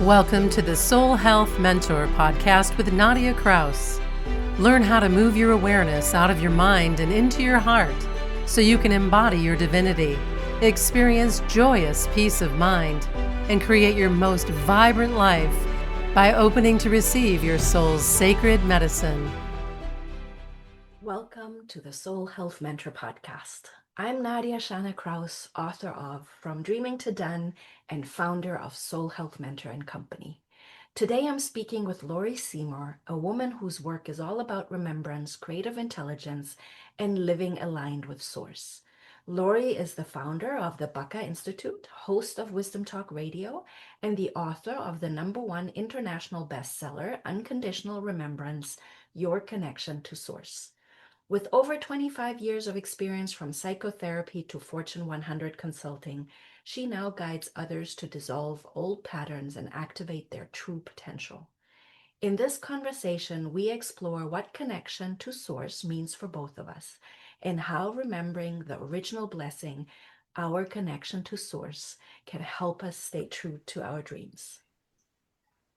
Welcome to the Soul Health Mentor podcast with Nadia Kraus. Learn how to move your awareness out of your mind and into your heart so you can embody your divinity, experience joyous peace of mind, and create your most vibrant life by opening to receive your soul's sacred medicine. Welcome to the Soul Health Mentor podcast. I'm Nadia Shana Kraus, author of From Dreaming to Done and founder of Soul Health Mentor and Company. Today I'm speaking with Laurie Seymour, a woman whose work is all about remembrance, creative intelligence, and living aligned with Source. Laurie is the founder of the Baca Institute, host of Wisdom Talk Radio, and the author of the #1 international bestseller, Unconditional Remembrance, Your Connection to Source. With over 25 years of experience from psychotherapy to Fortune 100 consulting, she now guides others to dissolve old patterns and activate their true potential. In this conversation, we explore what connection to Source means for both of us and how remembering the original blessing, our connection to Source, can help us stay true to our dreams.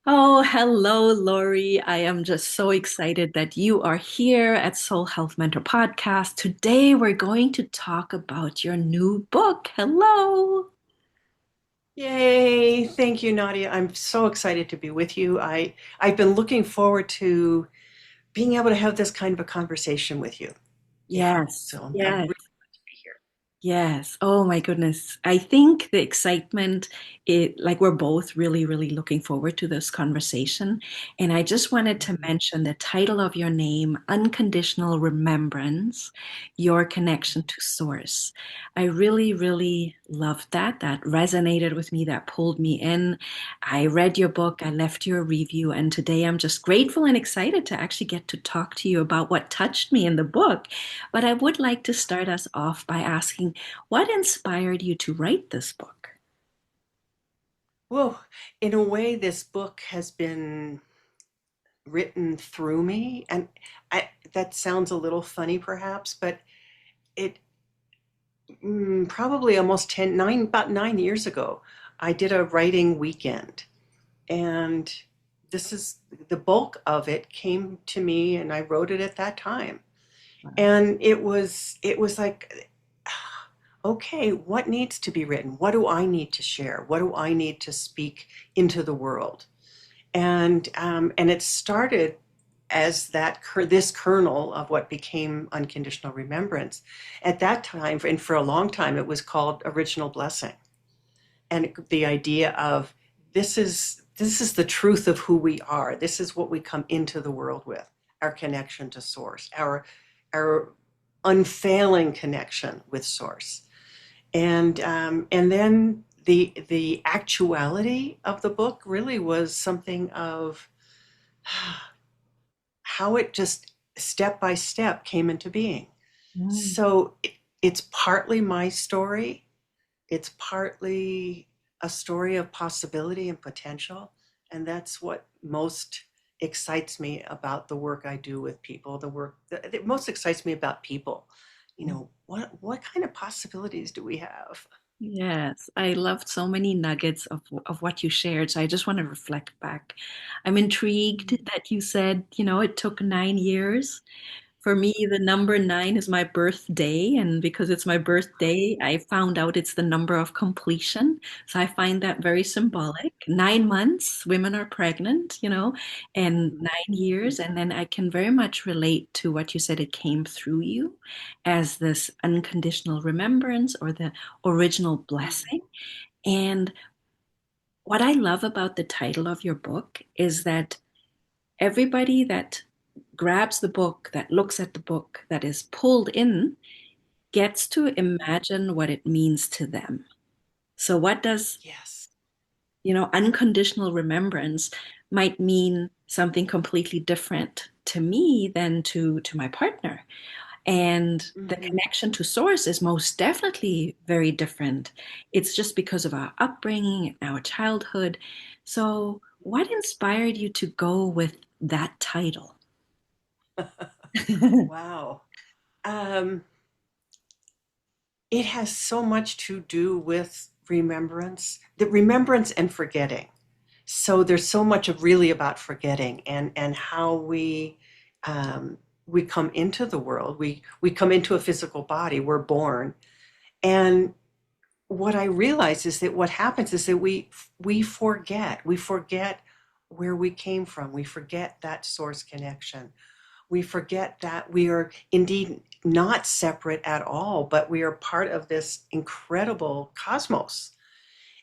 Oh, hello, Laurie. I am just so excited that you are here at Soul Health Mentor Podcast. Today, we're going to talk about your new book. Hello. Yay. Thank you, Nadia. I'm so excited to be with you. I've been looking forward to being able to have this kind of a conversation with you. Yes. So I'm Yes. really glad to be here. Yes. Oh my goodness. I think the excitement, we're both really, really looking forward to this conversation. And I just wanted to mention the title of your name, Unconditional Remembrance, Your Connection to Source. I really, really loved that. That resonated with me. That pulled me in. I read your book. I left you a review. And today I'm just grateful and excited to actually get to talk to you about what touched me in the book. But I would like to start us off by asking, what inspired you to write this book? Well, in a way, this book has been written through me. And that sounds a little funny, perhaps, but it probably almost about 9 years ago, I did a writing weekend. And this is the bulk of it came to me, and I wrote it at that time. And it was like, okay, what needs to be written? What do I need to share? What do I need to speak into the world? And it started as this kernel of what became Unconditional Remembrance. At that time, and for a long time, it was called Original Blessing. And the idea of this is the truth of who we are. This is what we come into the world with, our connection to Source, our unfailing connection with Source. And then the actuality of the book really was something of how it just step by step came into being. So it's partly my story. It's partly a story of possibility and potential. And that's what most excites me about the work I do with people. The work that most excites me about people. What kind of possibilities do we have? Yes, I loved so many nuggets of what you shared. So I just want to reflect back. I'm intrigued that you said, it took 9 years. For me, the number 9 is my birthday. And because it's my birthday, I found out it's the number of completion. So I find that very symbolic. 9 months, women are pregnant, and 9 years. And then I can very much relate to what you said, it came through you as this unconditional remembrance or the original blessing. And what I love about the title of your book is that everybody that grabs the book, that looks at the book, that is pulled in, gets to imagine what it means to them. So, what does, Yes. unconditional remembrance might mean something completely different to me than to my partner. And the connection to source is most definitely very different. It's just because of our upbringing and our childhood. So, what inspired you to go with that title? Wow. Um, it has so much to do with remembrance and forgetting. So there's so much of really about forgetting and how we come into the world. We come into a physical body. We're born, and what I realize is that what happens is that we forget. We forget where we came from. We forget that source connection. We forget that we are indeed not separate at all, but we are part of this incredible cosmos.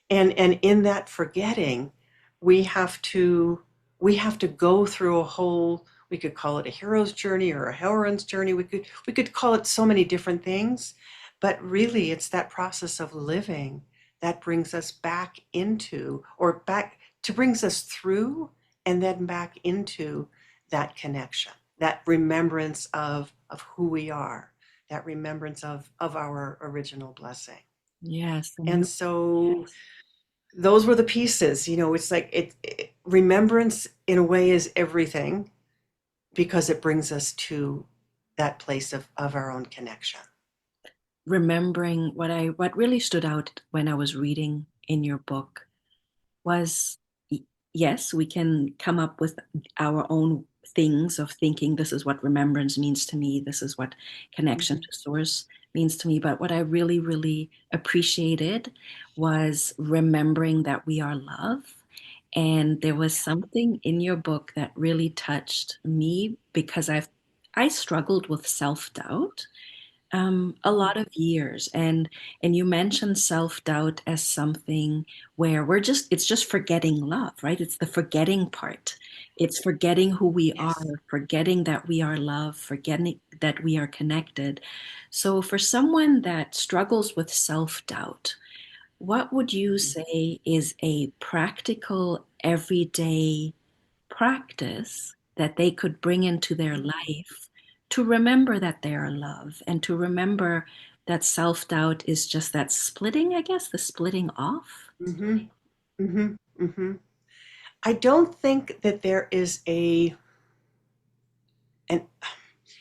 And in that forgetting, we have to we have to go through a whole, we could call it a hero's journey or a heroine's journey. We could call it so many different things, but really it's that process of living that brings us back into, or back to brings us through and then back into that connection, that remembrance of who we are, that remembrance of our original blessing. Yes. And so those were the pieces. It's like remembrance in a way is everything, because it brings us to that place of our own connection. Remembering what really stood out when I was reading in your book was, yes, we can come up with our own things of thinking this is what remembrance means to me, this is what connection to source means to me. But what I really, really appreciated was remembering that we are love. And there was something in your book that really touched me because I struggled with self-doubt a lot of years, and you mentioned self-doubt as something where it's just forgetting love, right? It's the forgetting part. It's forgetting who we are, Yes. forgetting that we are love, forgetting that we are connected. So for someone that struggles with self-doubt, what would you say is a practical everyday practice that they could bring into their life to remember that they are loved and to remember that self-doubt is just that splitting, I guess, the splitting off? Mm-hmm. Mm-hmm. Mm-hmm. I don't think that there is and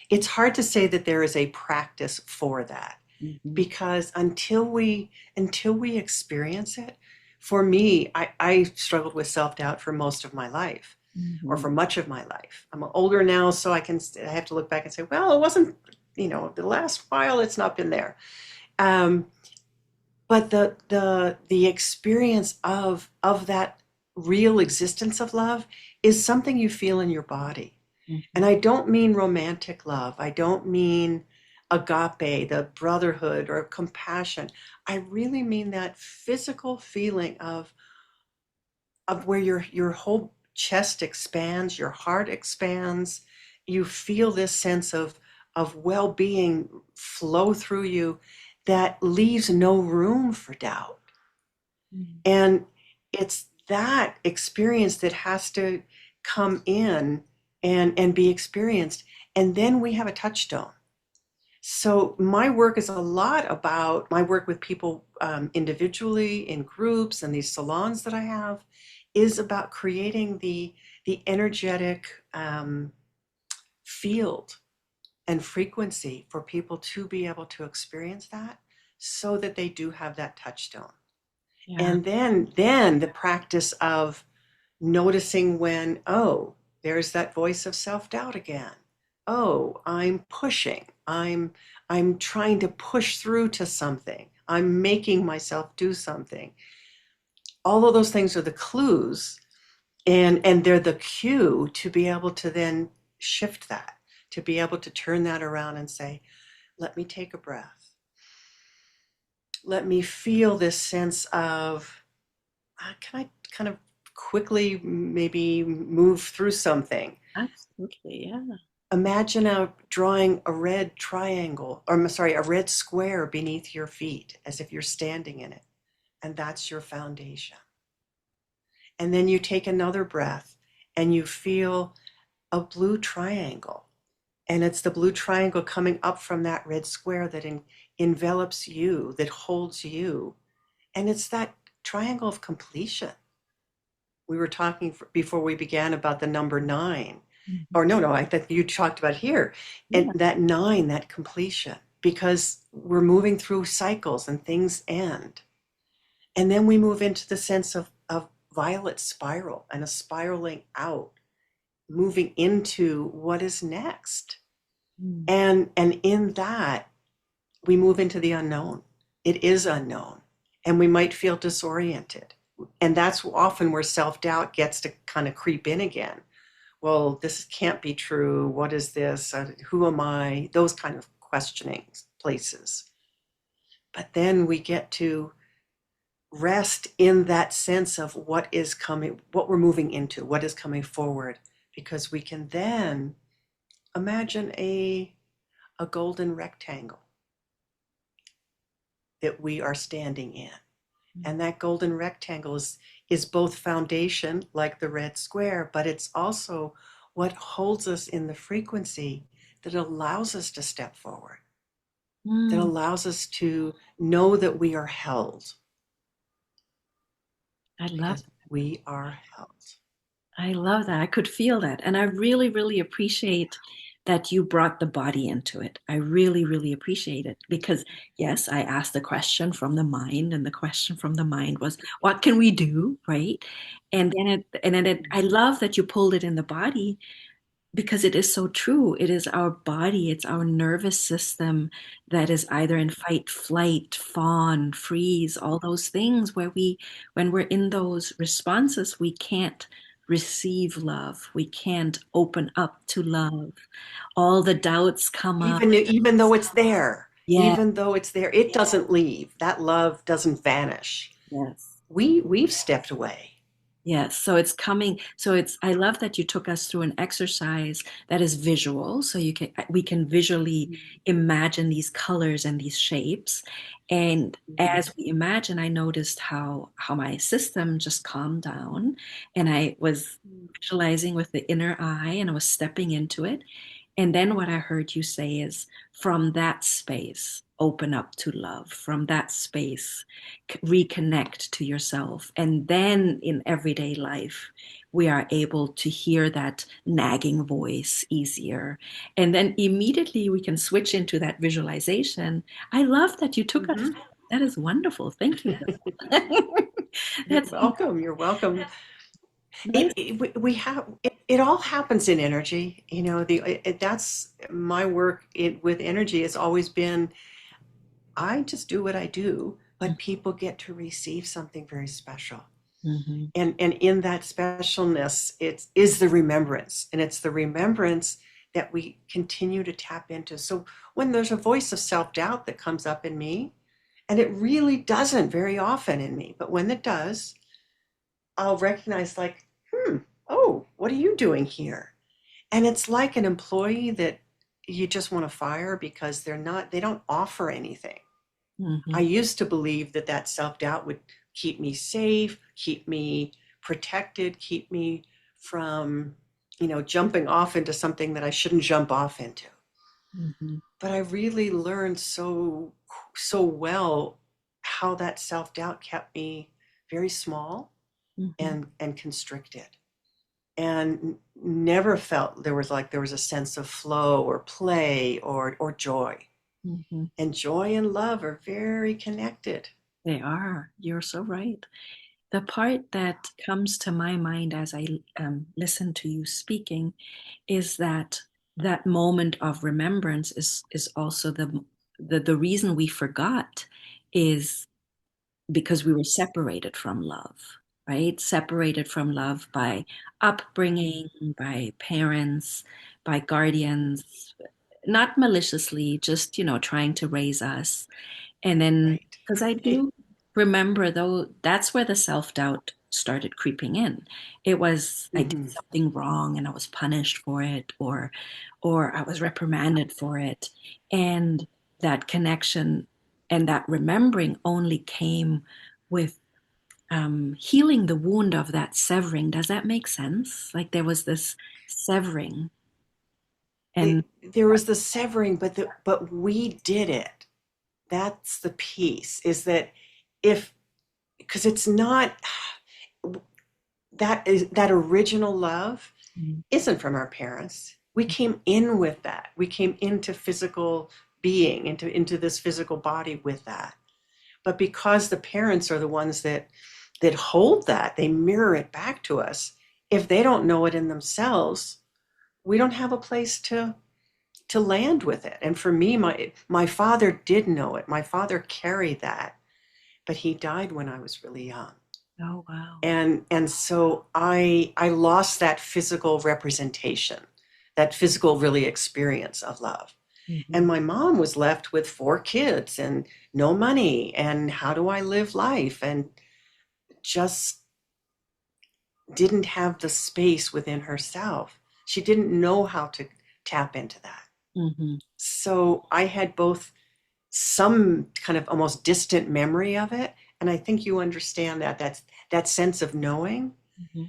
it's hard to say that there is a practice for that, Mhm. because until we experience it. For me, I struggled with self-doubt for most of my life, or for Mhm. much of my life. I'm older now, so I have to look back and say, well, it wasn't, the last while it's not been there. Um, but the experience of that real existence of love is something you feel in your body. And Mhm. I don't mean romantic love. I don't mean agape, the brotherhood or compassion. I really mean that physical feeling of where your whole chest expands, your heart expands. You feel this sense of well-being flow through you that leaves no room for doubt. Mhm. And it's that experience that has to come in and be experienced. And then we have a touchstone. So my work is a lot about my work with people, individually, in groups, and these salons that I have, is about creating the energetic field and frequency for people to be able to experience that, so that they do have that touchstone. Yeah. And then the practice of noticing when, oh, there's that voice of self-doubt again. Oh, I'm pushing. I'm trying to push through to something. I'm making myself do something. All of those things are the clues, and they're the cue to be able to then shift that, to be able to turn that around and say, let me take a breath. Let me feel this sense of, can I kind of quickly maybe move through something? Absolutely. Yeah. Imagine drawing a red triangle, or I'm sorry, a red square beneath your feet as if you're standing in it. And that's your foundation. And then you take another breath and you feel a blue triangle. And it's the blue triangle coming up from that red square that envelops you, that holds you. And it's that triangle of completion. We were talking before we began about the number 9. Mhm. Or no, I think you talked about here. And Yeah. that 9, that completion, because we're moving through cycles and things end. And then we move into the sense of violet spiral and a spiraling out, moving into what is next. And in that, we move into the unknown. It is unknown, and we might feel disoriented. And that's often where self-doubt gets to kind of creep in again. Well, this can't be true. What is this? Who am I? Those kind of questioning places. But then we get to rest in that sense of what is coming, what we're moving into, what is coming forward, because we can then imagine a golden rectangle that we are standing in. And that golden rectangle is both foundation, like the red square, but it's also what holds us in the frequency that allows us to step forward, that allows us to know that we are held. I love that. We are held. I love that. I could feel that. And I really, really appreciate that you brought the body into it. I really, really appreciate it because, yes, I asked the question from the mind, and the question from the mind was, what can we do? Right. And then I love that you pulled it in the body because it is so true. It is our body, it's our nervous system that is either in fight, flight, fawn, freeze, all those things where when we're in those responses, we can't receive love. We can't open up to love. All the doubts come up. Even though it's there, Yeah. even though it's there, it doesn't leave. That love doesn't vanish. Yes. We've stepped away. Yes, so it's coming. I love that you took us through an exercise that is visual. So we can visually imagine these colors and these shapes. And as we imagine, I noticed how my system just calmed down, and I was visualizing with the inner eye, and I was stepping into it. And then what I heard you say is, from that space, open up to love. From that space, reconnect to yourself. And then in everyday life, we are able to hear that nagging voice easier. And then immediately we can switch into that visualization. I love that you took us. That is wonderful. Thank you. You're welcome. You're welcome. It all happens in energy. You know, that's my work with energy has always been, I just do what I do, but people get to receive something very special. And in that specialness, it is the remembrance, and it's the remembrance that we continue to tap into. So when there's a voice of self-doubt that comes up in me, and it really doesn't very often in me, but when it does, I'll recognize like, oh, what are you doing here? And it's like an employee that you just want to fire because they don't offer anything. I used to believe that self-doubt would keep me safe, keep me protected, keep me from, jumping off into something that I shouldn't jump off into. But I really learned so well how that self-doubt kept me very small and constricted, and never felt there was a sense of flow or play or joy. And joy and love are very connected. They are. You're so right. The part that comes to my mind as I listen to you speaking is that moment of remembrance is also the reason we forgot is because we were separated from love, right? Separated from love by upbringing, by parents, by guardians, not maliciously, just, trying to raise us. And then, because I do remember, though, that's where the self-doubt started creeping in. It was, I did something wrong and I was punished for it, or I was reprimanded for it. And that connection and that remembering only came with healing the wound of that severing. Does that make sense? Like there was this severing. And there was the severing, but we did it. That's the piece, is that because it's not that original love isn't from our parents. We came in with that. We came into physical being, into this physical body with that. But because the parents are the ones that that hold that, they mirror it back to us. If they don't know it in themselves, we don't have a place to land with it. And for me, my father did know it. My father carried that, but he died when I was really young. Oh, wow. And so I lost that physical representation, that physical really experience of love. Mm-hmm. And my mom was left with 4 kids and no money, and how do I live life? And just didn't have the space within herself. She didn't know how to tap into that. Mm-hmm. So I had both some kind of almost distant memory of it, and I think you understand that's that sense of knowing, Mm-hmm.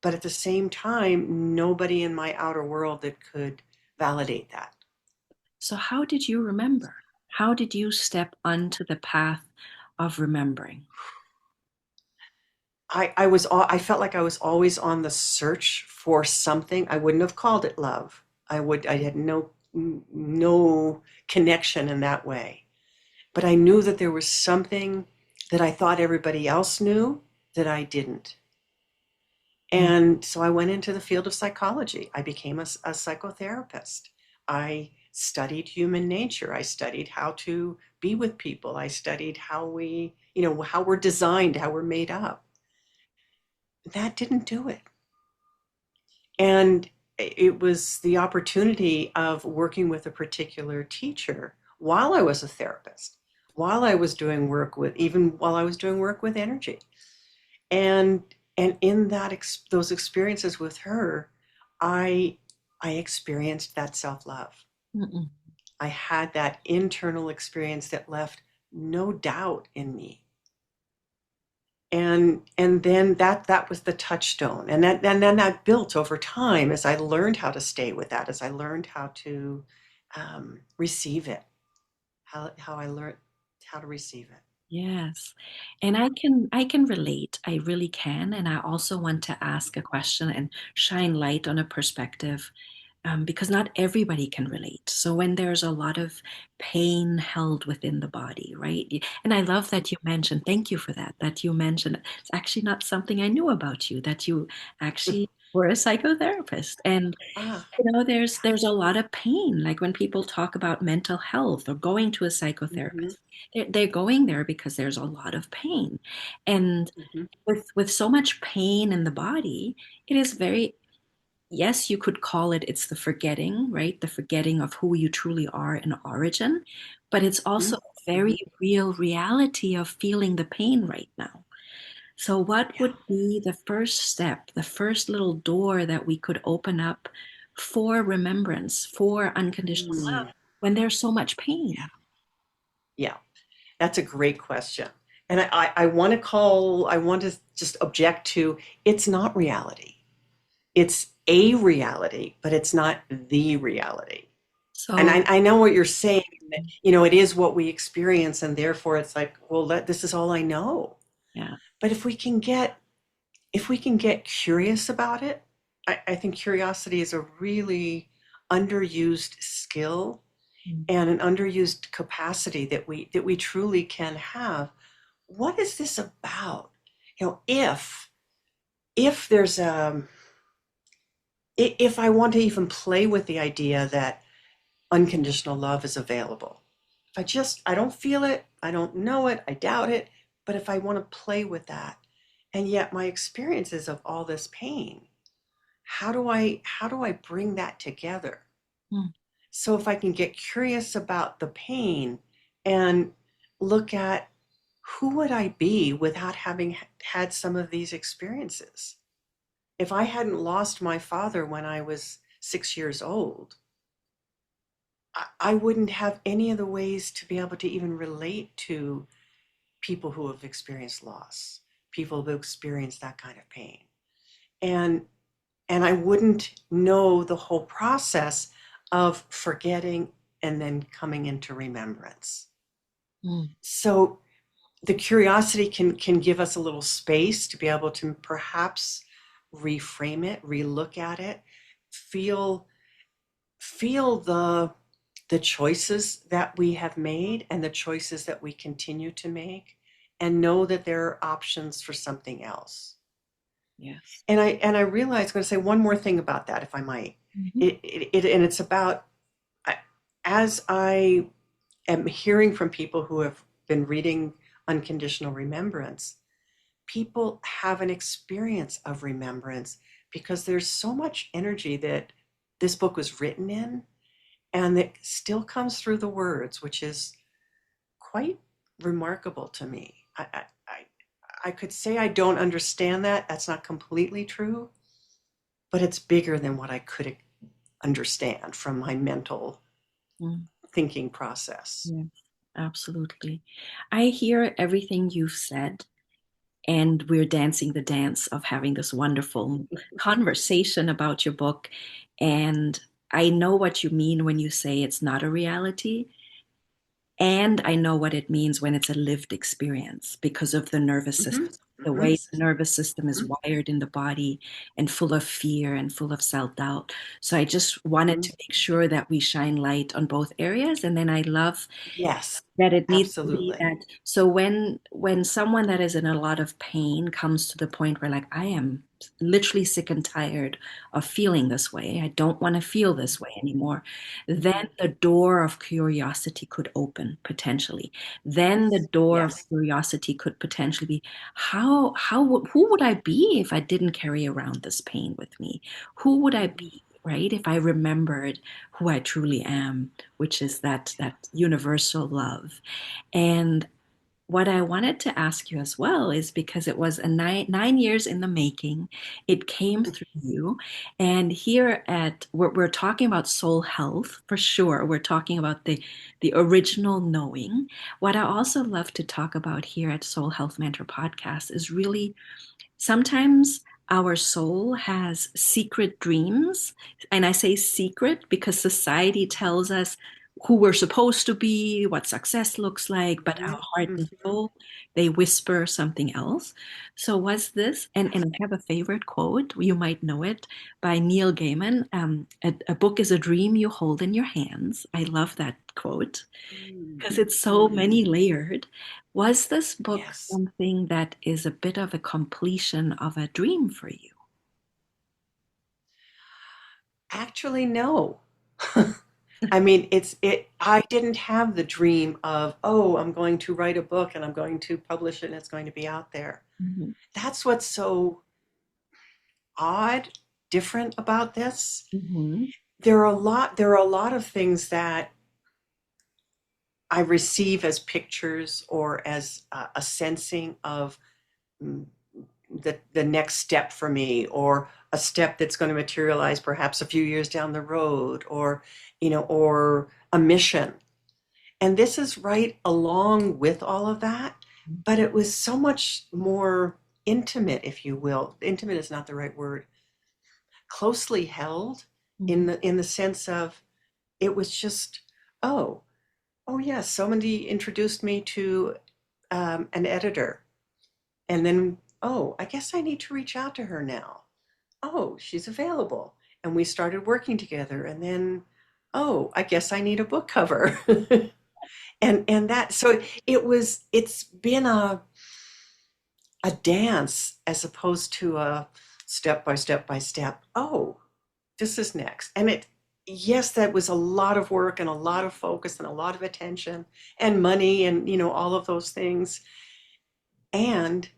but at the same time, nobody in my outer world that could validate that. So, how did you remember? How did you step onto the path of remembering? I felt like I was always on the search for something. I wouldn't have called it love. I had no connection in that way. But I knew that there was something that I thought everybody else knew that I didn't. And so I went into the field of psychology. I became a psychotherapist. I studied human nature. I studied how to be with people. I studied how how we're designed, how we're made up. That didn't do it. And it was the opportunity of working with a particular teacher while I was a therapist, while I was doing work with, even while I was doing work with energy. And in those experiences with her, I experienced that self-love. Mm-mm. I had that internal experience that left no doubt in me. And then that was the touchstone, and then that built over time as I learned how to stay with that, as I learned how to receive it, how I learned how to receive it. Yes. And I can relate. I really can. And I also want to ask a question and shine light on a perspective, because not everybody can relate. So when there's a lot of pain held within the body, right? And I love that you mentioned, thank you for that, that you mentioned it's actually not something I knew about you, that you actually were a psychotherapist. And Ah, there's a lot of pain. Like when people talk about mental health or going to a mhm, psychotherapist, they're going there because there's a lot of pain. And mhm, with so much pain in the body, it is very, yes, you could call it's the forgetting, right? The forgetting of who you truly are in origin, but it's also mhm, a very mhm. real reality of feeling the pain right now. So, what Yeah. would be the first step, the first little door that we could open up for remembrance, for unconditional love, Mm, when there's so much pain? yeah, that's a great question. And I want to just object to, it's not reality. It's a reality, but it's not the reality. And So, I know what you're saying, that, it is what we experience, and therefore it's like, well, this is all I know. yeah. But if we can get curious about it, I think curiosity is a really underused skill Mm. and an underused capacity that we truly can have. What is this about? If there's if I want to even play with the idea that unconditional love is available. I don't feel it, I don't know it, I doubt it, but if I want to play with that, and yet my experiences of all this pain, how do I bring that together? Mm. So if I can get curious about the pain and look at who would I be without having had some of these experiences? If I hadn't lost my father when I was 6 years old, I wouldn't have any of the ways to be able to even relate to people who have experienced loss, people who experience that kind of pain. And and I wouldn't know the whole process of forgetting and then coming into remembrance. Mm. So the curiosity can give us a little space to be able to perhaps reframe it, relook at it, feel feel the choices that we have made and the choices that we continue to make, and know that there are options for something else. Yes. And I realized, I'm going to say one more thing about that, if I might. Mhm. And it's about, as I am hearing from people who have been reading Unconditional Remembrance, people have an experience of remembrance because there's so much energy that this book was written in, and that still comes through the words, which is quite remarkable to me. I could say I don't understand that. That's not completely true, but it's bigger than what I could understand from my mental Mm. thinking process. Yes, absolutely. I hear everything you've said, and we're dancing the dance of having this wonderful conversation about your book. And I know what you mean when you say it's not a reality. And I know what it means when it's a lived experience because of the nervous system, Mm-hmm. the Mm-hmm. way the nervous system is Mm-hmm. wired in the body and full of fear and full of self-doubt. So I just wanted Mm-hmm. to make sure that we shine light on both areas. And then I love Yes, that it needs to be absolutely. that. So when someone that is in a lot of pain comes to the point where, like, I am literally sick and tired of feeling this way, I don't want to feel this way anymore, then Mm-hmm. the door of curiosity could open potentially. Then the door of Yes. curiosity could potentially be, who would I be if I didn't carry around this pain with me? Who would I Mm-hmm. be, right, if I remembered who I truly am, which is that universal love. And what I wanted to ask you as well is, because it was a 9 years in the making, it came through you. And here at we're talking about soul health for sure. We're talking about the original knowing. What I also love to talk about here at Soul Health Mentor Podcast is really sometimes our soul has secret dreams. And I say secret because society tells us who we're supposed to be, what success looks like, but our heart and Mm-hmm. soul, they whisper something else. So was this, and I have a favorite quote, you might know it, by Neil Gaiman. A book is a dream you hold in your hands. I love that quote because it's so Mm-hmm. many layered. Was this book Yes. something that is a bit of a completion of a dream for you? Actually, no. I mean, I didn't have the dream of, oh, I'm going to write a book and I'm going to publish it and it's going to be out there. Mhm. That's what's so odd, different about this. Mhm. There are a lot of things that I receive as pictures or as a sensing of mm, the next step for me, or a step that's going to materialize perhaps a few years down the road, or or a mission. And this is right along with all of that, but it was so much more intimate, if you will. Intimate is not the right word. Closely held, Mhm. in the sense of, it was just, oh, oh yes, somebody introduced me to an editor, and then, oh, I guess I need to reach out to her now. Oh, she's available. And we started working together, and then, oh, I guess I need a book cover. And that, so it's been a dance as opposed to a step by step by step. Oh, this is next. And yes, that was a lot of work and a lot of focus and a lot of attention and money and all of those things. And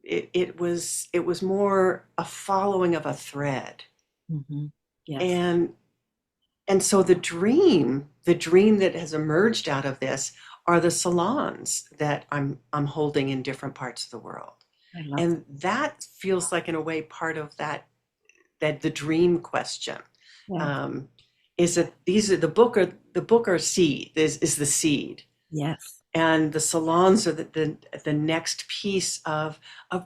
it was more a following of a thread. Mhm. Yes. And so the dream that has emerged out of this are the salons that I'm holding in different parts of the world. I love And that feels like, in a way, part of that the dream question. that. Um, is that these are the book or seed is the seed, Yes. and the salons are the next piece of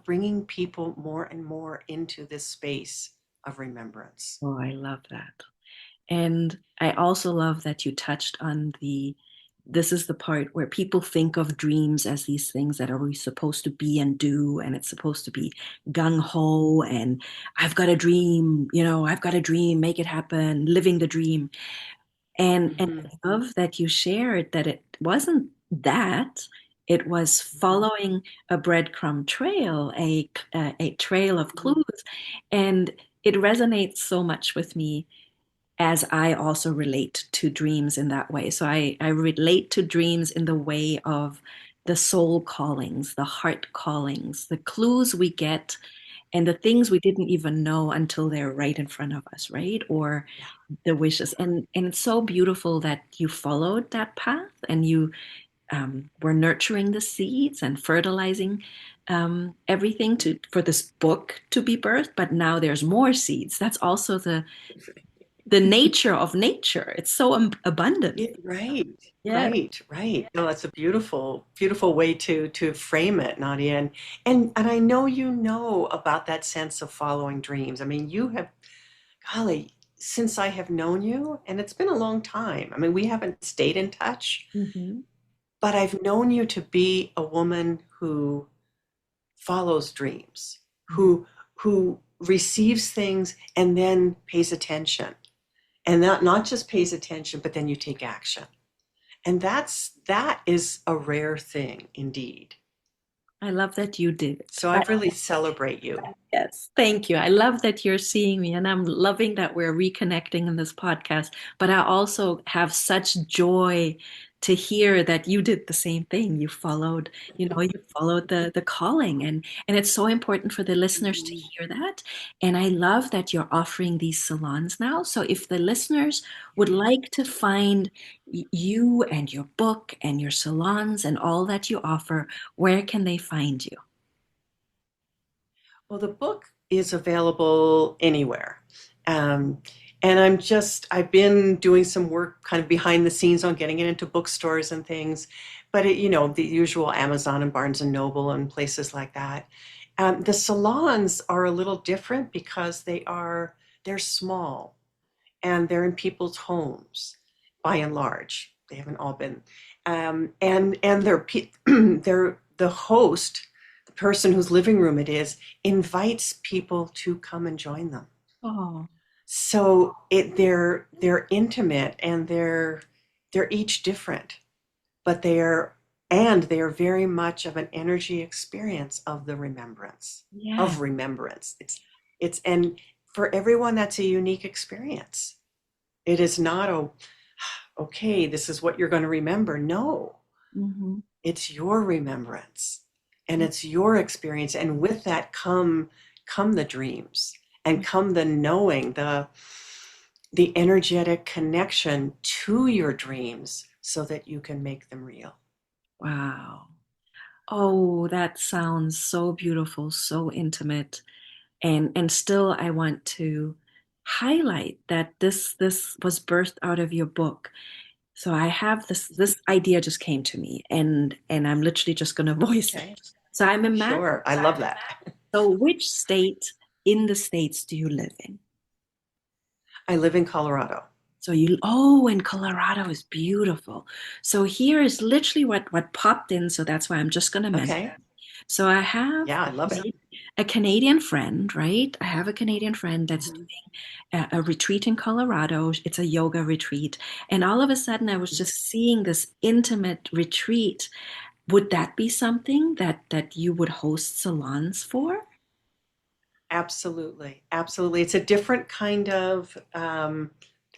bringing people more and more into this space of remembrance. Oh, I love that. And I also love that you touched on this is the part where people think of dreams as these things that are we supposed to be and do, and it's supposed to be gung ho and I've got a dream, I've got a dream, make it happen, living the dream. And Hmm. I love that you shared that it wasn't that. It was following a breadcrumb trail, a trail of clues, and it resonates so much with me as I also relate to dreams in that way. So I relate to dreams in the way of the soul callings, the heart callings, the clues we get, and the things we didn't even know until they're right in front of us, right? Or Yeah. the wishes. And it's so beautiful that you followed that path and you were nurturing the seeds and fertilizing everything for this book to be birthed. But now there's more seeds. That's also the nature of nature. It's so abundant. Right, Yeah. right. No, that's a beautiful, beautiful way to frame it, Nadia. And I know you know about that sense of following dreams. I mean, you have, golly, since I have known you, and it's been a long time. I mean, we haven't stayed in touch, Mhm. but I've known you to be a woman who follows dreams, who receives things and then pays attention. And not just pays attention, but then you take action. And that is a rare thing indeed. I love that you did it. So I really celebrate you. Yes, thank you. I love that you're seeing me, and I'm loving that we're reconnecting in this podcast. But I also have such joy to hear that you did the same thing. You followed the calling, and it's so important for the listeners to Mhm. hear that. And I love that you're offering these salons now. So if the listeners would like to find you and your book and your salons and all that you offer, where can they find you? Well, the book is available anywhere. Um, and I've been doing some work kind of behind the scenes on getting it into bookstores and things, but the usual Amazon and Barnes and Noble and places like that. The salons are a little different because they're small and they're in people's homes by and large. They haven't all been, and they're the host, the person whose living room it is, invites people to come and join them. Oh, So they're intimate and they're each different, but they are very much of an energy experience of the remembrance yeah. of remembrance. It's and for everyone that's a unique experience. It is not okay, this is what you're going to remember. No, Hmm. it's your remembrance and it's your experience. And with that come the dreams and come the knowing, the energetic connection to your dreams so that you can make them real. Wow. Oh, that sounds so beautiful, so intimate. And still I want to highlight that this was birthed out of your book. So I have this idea just came to me and I'm literally just going to voice it. Okay. So I'm imagining, Sure. I love that. so which state in the States do you live in? I live in Colorado. So and Colorado is beautiful. So here is literally what popped in. So that's why I'm just going to mention. Okay. So I have Yeah, I love it. a Canadian friend, right? I have a Canadian friend that's Mhm. doing a retreat in Colorado. It's a yoga retreat. And all of a sudden, I was just seeing this intimate retreat. Would that be something that you would host salons for? Absolutely. Absolutely. It's a different kind of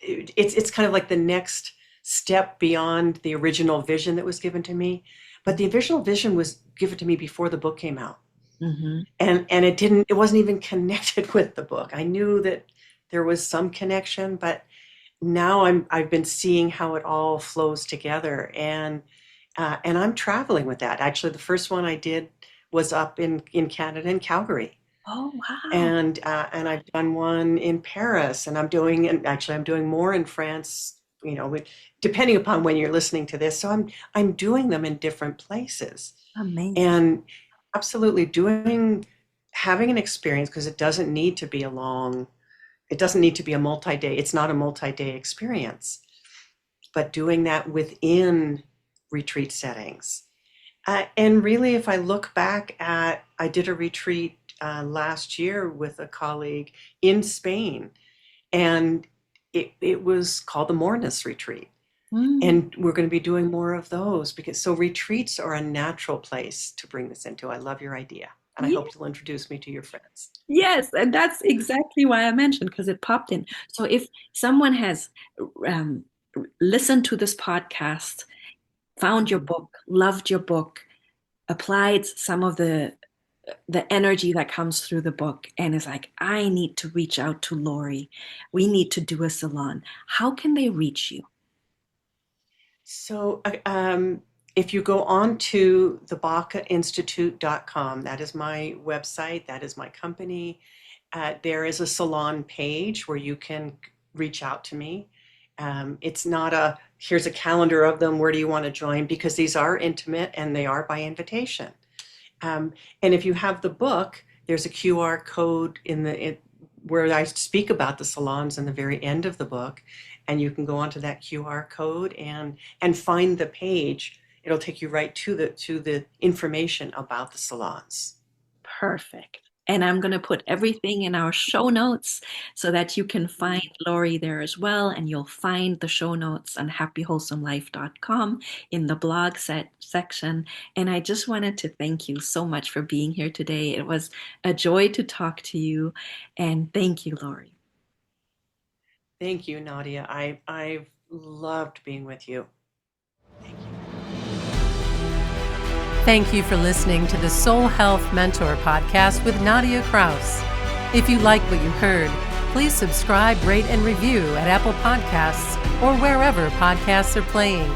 it's kind of like the next step beyond the original vision that was given to me. But the original vision was given to me before the book came out. Mm-hmm. And it wasn't even connected with the book. I knew that there was some connection, but now I've been seeing how it all flows together, and I'm traveling with that. Actually, the first one I did was up in Canada, in Calgary, Oh, wow. and I've done one in Paris, and actually I'm doing more in France. Depending upon when you're listening to this, so I'm doing them in different places, Amazing. and absolutely having an experience, because it doesn't need to be a multi-day. It's not a multi-day experience, but doing that within retreat settings. And really, if I look back I did a retreat last year with a colleague in Spain, and it was called the Mornis Retreat. And we're going to be doing more of those because so retreats are a natural place to bring this into. I love your idea. And I Yeah. hope you'll introduce me to your friends. Yes, and that's exactly why I mentioned because it popped in. So if someone has um, listened to this podcast, found your book, loved your book, applied some of the energy that comes through the book, and is like, I need to reach out to Laurie. We need to do a salon. How can they reach you? So if you go on to the bacainstitute.com, that is my website, that is my company. There is a salon page where you can reach out to me. It's not a, here's a calendar of them, where do you want to join? Because these are intimate and they are by invitation. And if you have the book, there's a QR code where I speak about the salons in the very end of the book, and you can go onto that QR code and find the page. It'll take you right to the information about the salons. Perfect. And I'm going to put everything in our show notes so that you can find Laurie there as well. And you'll find the show notes on happywholesomelife.com in the blog section. And I just wanted to thank you so much for being here today. It was a joy to talk to you. And thank you, Laurie. Thank you, Nadia. I've loved being with you. Thank you. Thank you for listening to the Soul Health Mentor podcast with Nadia Kraus. If you like what you heard, please subscribe, rate, and review at Apple Podcasts or wherever podcasts are playing.